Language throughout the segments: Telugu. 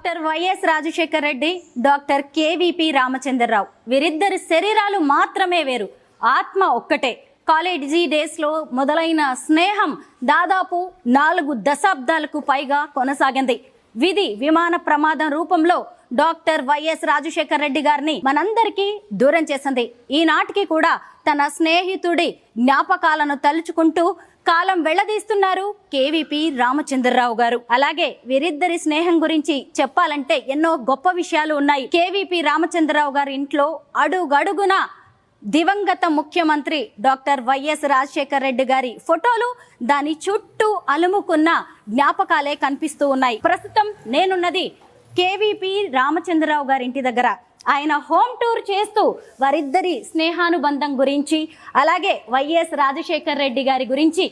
డాక్టర్ వైఎస్ రాజశేఖర్ రెడ్డి, డాక్టర్ కేవీపీ రామచంద్రరావు వీరిద్దరి శరీరాలు మాత్రమే వేరు, ఆత్మ ఒక్కటే. కాలేజీ డేస్లో మొదలైన స్నేహం దాదాపు 4 దశాబ్దాలకు పైగా కొనసాగింది. విధి విమాన ప్రమాదం రూపంలో డాక్టర్ వైఎస్ రాజశేఖర్ రెడ్డి గారిని మనందరికీ దూరం చేసింది. ఈనాటికి కూడా తన స్నేహితుడి జ్ఞాపకాలను తలుచుకుంటూ కాలం వెళ్లదీస్తున్నారు కేవీపీ రామచంద్రరావు గారు. అలాగే వీరిద్దరి స్నేహం గురించి చెప్పాలంటే ఎన్నో గొప్ప విషయాలు ఉన్నాయి. కేవీపీ రామచంద్రరావు గారి ఇంట్లో అడుగడుగున దివంగత ముఖ్యమంత్రి డాక్టర్ వైఎస్ రాజశేఖర్ రెడ్డి గారి ఫోటోలు, దాని చుట్టూ అలుముకున్న జ్ఞాపకాలే కనిపిస్తూ ఉన్నాయి. ప్రస్తుతం నేనున్నది కేవీపీ రామచంద్రరావు గారి ఇంటి దగ్గర. ఆయన హోమ్ టూర్ చేస్తూ వారిద్దరి స్నేహానుబంధం గురించి, అలాగే వైఎస్ రాజశేఖర్ రెడ్డి గారి గురించి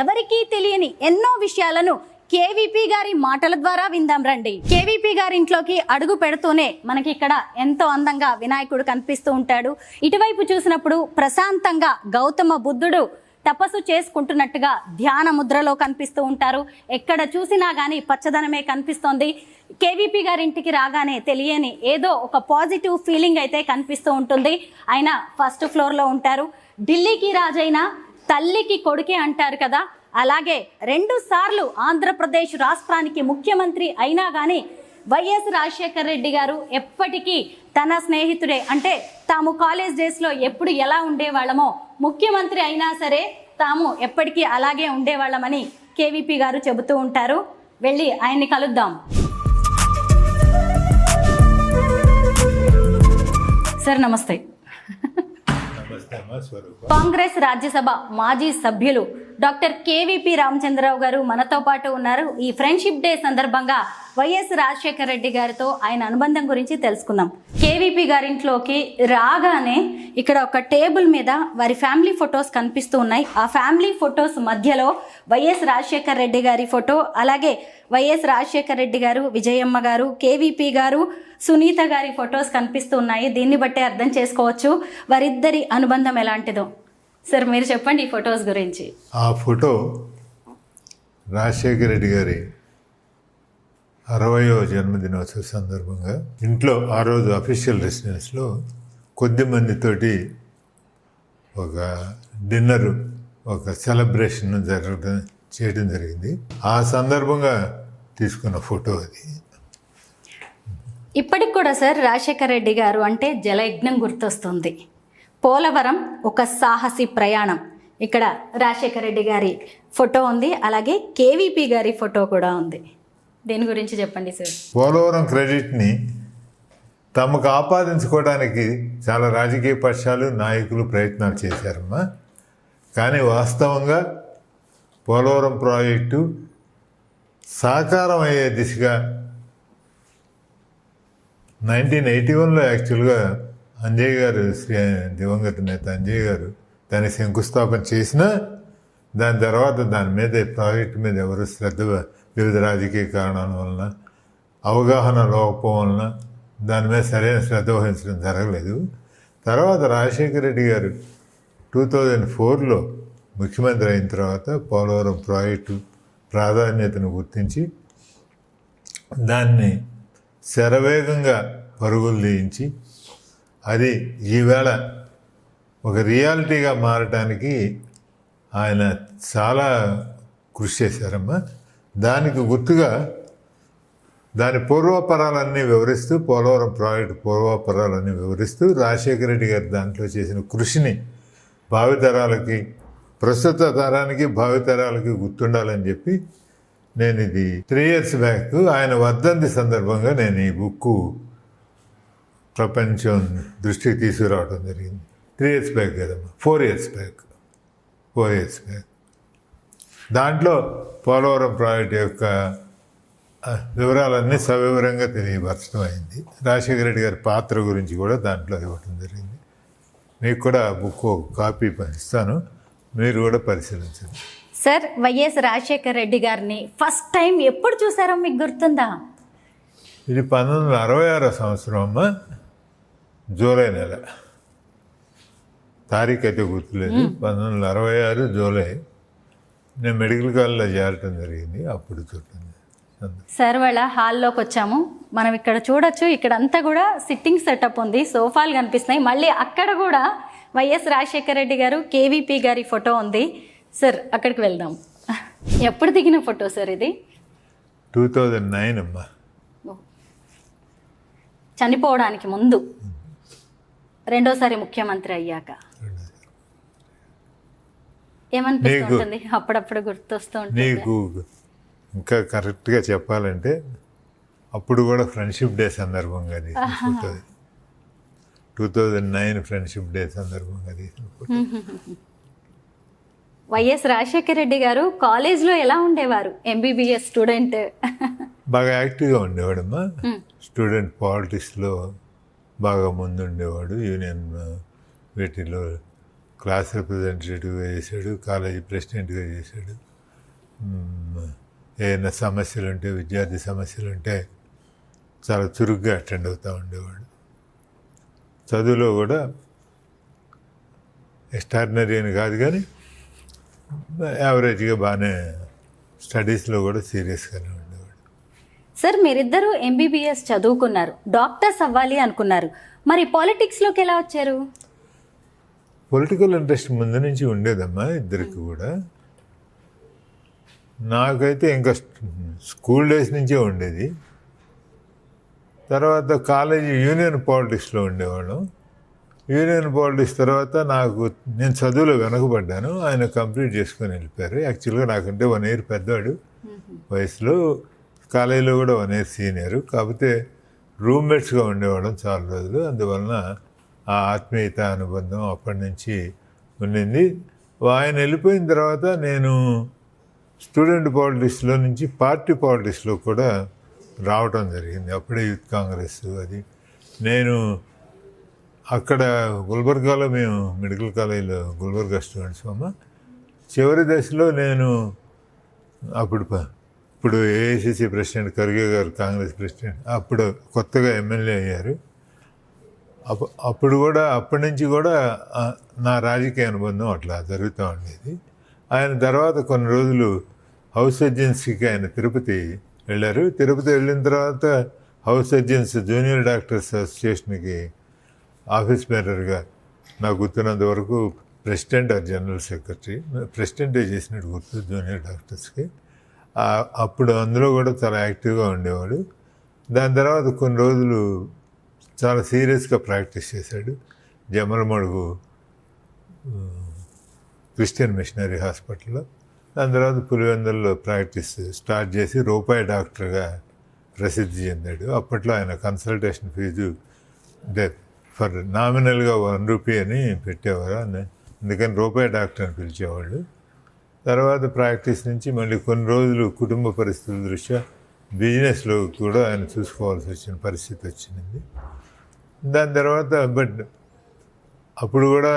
ఎవరికీ తెలియని ఎన్నో విషయాలను కేవీపీ గారి మాటల ద్వారా విందాం రండి. కేవీపీ గారి ఇంట్లోకి అడుగు పెడుతూనే మనకి ఇక్కడ ఎంతో అందంగా వినాయకుడు కనిపిస్తూ ఉంటాడు. ఇటువైపు చూసినప్పుడు ప్రశాంతంగా గౌతమ బుద్ధుడు తపస్సు చేసుకుంటున్నట్టుగా ధ్యాన ముద్రలో కనిపిస్తూ ఉంటారు. ఎక్కడ చూసినా గానీ పచ్చదనమే కనిపిస్తోంది. కేవీపీ గారి ఇంటికి రాగానే తెలియని ఏదో ఒక పాజిటివ్ ఫీలింగ్ అయితే కనిపిస్తూ ఉంటుంది. ఆయన ఫస్ట్ ఫ్లోర్లో ఉంటారు. ఢిల్లీకి రాజైన తల్లికి కొడుకే అంటారు కదా, అలాగే 2 సార్లు ఆంధ్రప్రదేశ్ రాష్ట్రానికి ముఖ్యమంత్రి అయినా కానీ వైఎస్ రాజశేఖర్ రెడ్డి గారు ఎప్పటికీ తన స్నేహితుడే. అంటే తాము కాలేజ్ డేస్లో ఎప్పుడు ఎలా ఉండేవాళ్ళమో ముఖ్యమంత్రి అయినా సరే తాము ఎప్పటికీ అలాగే ఉండేవాళ్ళమని కేవీపీ గారు చెబుతూ ఉంటారు. వెళ్ళి ఆయన్ని కలుద్దాం. సార్ నమస్తే. కాంగ్రెస్ రాజ్యసభ మాజీ సభ్యులు డాక్టర్ కేవీపీ రామచంద్రరావు గారు మనతో పాటు ఉన్నారు. ఈ ఫ్రెండ్షిప్ డే సందర్భంగా వైఎస్ రాజశేఖర్ రెడ్డి గారితో ఆయన అనుబంధం గురించి తెలుసుకుందాం. కేవీపీ గారింట్లోకి రాగానే ఇక్కడ ఒక టేబుల్ మీద వారి ఫ్యామిలీ ఫొటోస్ కనిపిస్తూ ఉన్నాయి. ఆ ఫ్యామిలీ ఫొటోస్ మధ్యలో వైఎస్ రాజశేఖర్ రెడ్డి గారి ఫోటో, అలాగే వైఎస్ రాజశేఖర్ రెడ్డి గారు, విజయమ్మ గారు, కేవీపీ గారు, సునీత గారి ఫొటోస్ కనిపిస్తూ ఉన్నాయి. దీన్ని బట్టే అర్థం చేసుకోవచ్చు వారిద్దరి అనుబంధం ఎలాంటిదో. సార్ మీరు చెప్పండి ఈ ఫొటోస్ గురించి. ఆ ఫోటో రాజశేఖర రెడ్డి గారి 60వ జన్మదినోత్సవ సందర్భంగా ఇంట్లో ఆ రోజు అఫీషియల్ రెసిడెన్స్లో కొద్ది మందితోటి ఒక డిన్నరు, ఒక సెలబ్రేషన్ చేయడం జరిగింది. ఆ సందర్భంగా తీసుకున్న ఫోటో అది. ఇప్పటికి కూడా సార్ రాజశేఖర్ రెడ్డి గారు అంటే జలయజ్ఞం గుర్తొస్తుంది. పోలవరం ఒక సాహసి ప్రయాణం. ఇక్కడ రాజశేఖర్ రెడ్డి గారి ఫోటో ఉంది, అలాగే కేవీపీ గారి ఫోటో కూడా ఉంది. దీని గురించి చెప్పండి సార్. పోలవరం క్రెడిట్ని తమకు ఆపాదించుకోవడానికి చాలా రాజకీయ పక్షాలు, నాయకులు ప్రయత్నాలు చేశారమ్మా. కానీ వాస్తవంగా పోలవరం ప్రాజెక్టు సాకారం అయ్యే దిశగా 1981లో యాక్చువల్గా అంజయ్ గారు, దివంగత నేత అంజయ్ గారు దాన్ని శంకుస్థాపన చేసినా దాని తర్వాత దాని మీద ప్రాజెక్టు మీద ఎవరు వివిధ రాజకీయ కారణాల వలన, అవగాహన లోపం వలన దాని మీద సరైన శ్రద్ధ వహించడం జరగలేదు. తర్వాత రాజశేఖర రెడ్డి గారు 2004లో ముఖ్యమంత్రి అయిన తర్వాత పోలవరం ప్రాజెక్టు ప్రాధాన్యతను గుర్తించి దాన్ని శరవేగంగా పరుగులు తీయించి అది ఈవేళ ఒక రియాలిటీగా మారటానికి ఆయన చాలా కృషి చేశారమ్మా. దానికి గుర్తుగా దాని పూర్వాపరాలన్నీ వివరిస్తూ, పోలవరం ప్రాజెక్టు పూర్వాపరాలన్నీ వివరిస్తూ రాజశేఖర రెడ్డి గారు దాంట్లో చేసిన కృషిని భావితరాలకి, ప్రస్తుత తరానికి భావితరాలకి గుర్తుండాలని చెప్పి నేను ఇది 3 years బ్యాక్ ఆయన వర్ధంతి సందర్భంగా నేను ఈ బుక్కు ప్రపంచం దృష్టికి తీసుకురావడం జరిగింది. 3 years బ్యాక్ కదమ్మా, 4 years బ్యాక్. దాంట్లో పోలవరం ప్రాజెక్టు యొక్క వివరాలన్నీ సవివరంగా తెలియపరచడం అయింది. రాజశేఖర రెడ్డి గారి పాత్ర గురించి కూడా దాంట్లో ఇవ్వడం జరిగింది. మీకు కూడా బుక్ కాపీ ఇస్తాను, మీరు కూడా పరిశీలించండి. సార్ వైఎస్ రాజశేఖర్ రెడ్డి గారిని ఫస్ట్ టైం ఎప్పుడు చూసారో మీకు గుర్తుందా? ఇది 1966 సంవత్సరం అమ్మా, జూలై నెల. తారీఖు అయితే గుర్తులేదు. 1966 జూలై నేను మెడికల్ కాలేజ్లో చేరటం జరిగింది. అప్పుడు చూడండి సార్ వాళ్ళ హాల్లోకి వచ్చాము. మనం ఇక్కడ చూడొచ్చు, ఇక్కడ అంతా కూడా సిట్టింగ్ సెటప్ ఉంది, సోఫాలు కనిపిస్తున్నాయి. మళ్ళీ అక్కడ కూడా వైఎస్ రాజశేఖర రెడ్డి గారు, కేవీపీ గారి ఫోటో ఉంది. సార్ అక్కడికి వెళ్దాం. ఎప్పుడు దిగిన ఫోటో సార్ ఇది? 2009 అమ్మా. చనిపోవడానికి ముందు, రెండోసారి ముఖ్యమంత్రి అయ్యాక. ఏమనిపిస్తుంటుంది అప్పుడప్పుడు గుర్తొస్తూ ఉంటుంది? నీకు ఇంకా కరెక్ట్గా చెప్పాలంటే అప్పుడు కూడా ఫ్రెండ్షిప్ డే సందర్భంగా తీసిన ఫోటో. 2009 ఫ్రెండ్షిప్ డే సందర్భంగా తీసిన ఫోటో. వైఎస్ రాజశేఖర రెడ్డి గారు కాలేజ్లో ఎలా ఉండేవారు? MBBS student. బాగా యాక్టివ్గా ఉండేవాడమ్మా. స్టూడెంట్ పాలిటిక్స్లో బాగా ముందు ఉండేవాడు. యూనియన్ వీటిలో క్లాస్ రిప్రజెంటేటివ్గా చేశాడు, కాలేజీ ప్రెసిడెంట్గా చేశాడు. ఏదైనా సమస్యలు ఉంటే, విద్యార్థి సమస్యలు ఉంటే చాలా చురుగ్గా అటెండ్ అవుతూ ఉండేవాడు. చదువులో కూడా ఎక్స్ట్రాడినరీ అని కాదు కానీ యావరేజ్గా బాగానే, స్టడీస్లో కూడా సీరియస్గానే ఉండేవాడు. సార్ మీరిద్దరూ ఎంబీబీఎస్ చదువుకున్నారు, డాక్టర్స్ అవ్వాలి అనుకున్నారు, మరి పాలిటిక్స్లోకి ఎలా వచ్చారు? పొలిటికల్ ఇంట్రెస్ట్ ముందు నుంచి ఉండేదమ్మా ఇద్దరికి కూడా. నాకైతే ఇంకా స్కూల్ డేస్ నుంచే ఉండేది. తర్వాత కాలేజీ యూనియన్ పాలిటిక్స్లో ఉండేవాళ్ళం. యూనియన్ పాలిటిక్స్ తర్వాత నేను చదువులో వెనకబడ్డాను. ఆయన కంప్లీట్ చేసుకొని వెళ్ళిపోయారు. యాక్చువల్గా నాకంటే 1 year పెద్దవాడు వయసులో, కాలేజీలో కూడా 1 year సీనియరు. కాకపోతే రూమ్మేట్స్గా ఉండేవాళ్ళం చాలా రోజులు. అందువలన ఆ ఆత్మీయత అనుబంధం అప్పటి నుంచి ఉండింది. ఆయన వెళ్ళిపోయిన తర్వాత నేను స్టూడెంట్ పాలిటిక్స్లో నుంచి పార్టీ పాలిటిక్స్లో కూడా రావటం జరిగింది. అప్పుడే యూత్ కాంగ్రెస్ అది. నేను అక్కడ గుల్బర్గాలో, మేము మెడికల్ కాలేజీలో గుల్బర్గా స్టూడెంట్స్ అమ్మ. చివరి దశలో నేను ఇప్పుడు ఏఐసిసి ప్రెసిడెంట్ ఖర్గే గారు కాంగ్రెస్ ప్రెసిడెంట్, అప్పుడు కొత్తగా ఎమ్మెల్యే అయ్యారు. అప్పటి నుంచి కూడా నా రాజకీయ అనుబంధం అట్లా జరుగుతూ ఉండేది. ఆయన తర్వాత కొన్ని రోజులు హౌస్ సర్జన్సీకి ఆయన తిరుపతి వెళ్ళారు. తిరుపతి వెళ్ళిన తర్వాత హౌస్ సర్జన్స్ జూనియర్ డాక్టర్స్ అసోసియేషన్కి ఆఫీస్ బేరర్గా నాకు గుర్తున్నంత వరకు ప్రెసిడెంట్ ఆర్ జనరల్ సెక్రటరీ, ప్రెసిడెంటే చేసినట్టు గుర్తు జూనియర్ డాక్టర్స్కి. అప్పుడు అందులో కూడా చాలా యాక్టివ్గా ఉండేవాడు. దాని తర్వాత కొన్ని రోజులు చాలా సీరియస్గా ప్రాక్టీస్ చేశాడు. జమలమడుగు క్రిస్టియన్ మిషనరీ హాస్పిటల్లో. దాని తర్వాత పులివెందుల్లో ప్రాక్టీస్ స్టార్ట్ చేసి రూపాయి డాక్టర్గా ప్రసిద్ధి చెందాడు. అప్పట్లో ఆయన కన్సల్టేషన్ ఫీజు ఫర్ నామినల్గా 1 rupee అని పెట్టేవారు. అందుకని రూపాయి డాక్టర్ అని పిలిచేవాళ్ళు. తర్వాత ప్రాక్టీస్ నుంచి మళ్ళీ కొన్ని రోజులు కుటుంబ పరిస్థితుల దృష్ట్యా బిజినెస్లో కూడా ఆయన చూసుకోవాల్సి వచ్చిన పరిస్థితి వచ్చింది. దాని తర్వాత అప్పుడు కూడా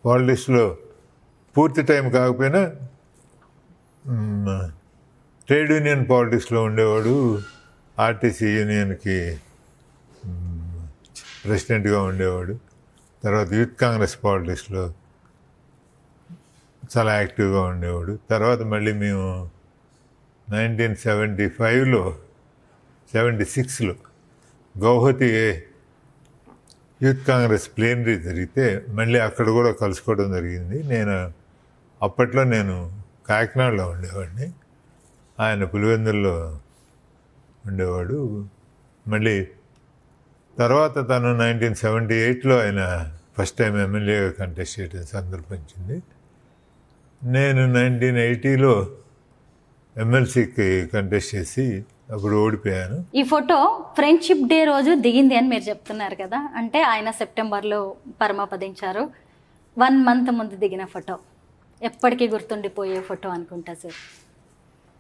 పాలిటిక్స్లో పూర్తి టైం కాకపోయినా ట్రేడ్ యూనియన్ పాలిటిక్స్లో ఉండేవాడు. ఆర్టీసీ యూనియన్కి ప్రెసిడెంట్గా ఉండేవాడు. తర్వాత యూత్ కాంగ్రెస్ పాలిటిక్స్లో చాలా యాక్టివ్గా ఉండేవాడు. తర్వాత మళ్ళీ మేము 1975లో 76లో గౌహతి యూత్ కాంగ్రెస్ ప్లేనరీ జరిగితే మళ్ళీ అక్కడ కూడా కలుసుకోవడం జరిగింది. అప్పట్లో నేను కాకినాడలో ఉండేవాడిని, ఆయన పులివెందుల్లో ఉండేవాడు. మళ్ళీ తర్వాత తను 1978లో ఆయన ఫస్ట్ టైం ఎమ్మెల్యేగా కంటెస్ట్ చేయడం సందర్భించింది. నేను 1980లో ఎమ్మెల్సీకి కంటెస్ట్ చేసి అప్పుడు ఓడిపోయాను. ఈ ఫోటో ఫ్రెండ్షిప్ డే రోజు దిగింది అని మీరు చెప్తున్నారు కదా, అంటే ఆయన సెప్టెంబర్లో పరమపదించారు. 1 month ముందు దిగిన ఫోటో, ఎప్పటికీ గుర్తుండిపోయే ఫోటో అనుకుంటా సార్.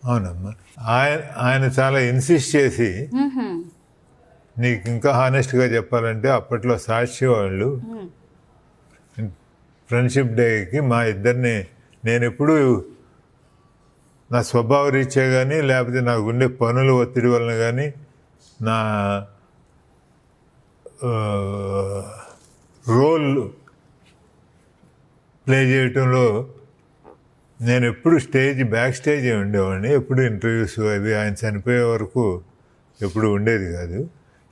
అవునమ్మా. ఆయన చాలా ఇన్సిస్ట్ చేసి, నీకు ఇంకా హానెస్ట్గా చెప్పాలంటే అప్పట్లో సాక్షి వాళ్ళు ఫ్రెండ్షిప్ డేకి మా ఇద్దరిని, నేను ఎప్పుడు నా స్వభావ రీత్యా కానీ లేకపోతే నాకు ఉండే పనుల ఒత్తిడి వలన కానీ నా రోల్ ప్లే చేయటంలో నేను ఎప్పుడు బ్యాక్ స్టేజ్ ఉండేవాడిని, ఎప్పుడు ఇంటర్వ్యూస్ అవి ఆయన చనిపోయే వరకు ఎప్పుడు ఉండేది కాదు.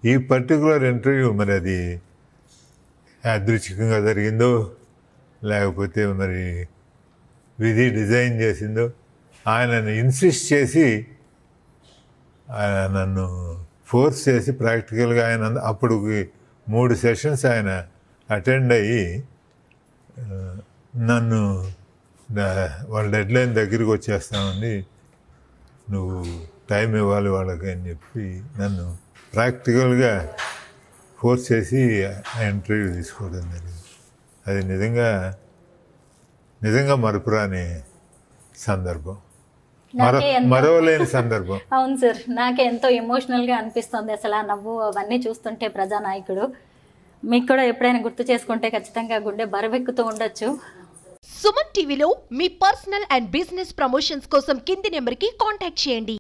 ఈ పర్టికులర్ ఇంటర్వ్యూ మరి అది యాదృచ్ఛికంగా జరిగిందో లేకపోతే మరి విధి డిజైన్ చేసిందో, ఆయనను ఇన్సిస్ట్ చేసి ఆయన నన్ను ఫోర్స్ చేసి ప్రాక్టికల్గా ఆయన అప్పుడు 3 సెషన్స్ ఆయన అటెండ్ అయ్యి నన్ను వాళ్ళ డెడ్లైన్ దగ్గరికి వచ్చేస్తామని, నువ్వు టైం ఇవ్వాలి వాళ్ళకి అని చెప్పి నన్ను ప్రాక్టికల్గా ఫోర్స్ చేసి ఇంటర్వ్యూ తీసుకోవడం జరిగింది. అది నిజంగా మరపురాని సందర్భం, మరవలేని సందర్భం. అవును సార్, నాకే ఎంతో ఎమోషనల్గా అనిపిస్తుంది అసలు ఆ నవ్వు అవన్నీ చూస్తుంటే. ప్రజానాయకుడు మీకు కూడా ఎప్పుడైనా గుర్తు చేసుకుంటే ఖచ్చితంగా గుండె బరువెక్కుతూ ఉండొచ్చు. సుమన్ టీవీలో మీ పర్సనల్ అండ్ బిజినెస్ ప్రమోషన్స్ కోసం కింది నెంబర్కి కాంటాక్ట్ చేయండి.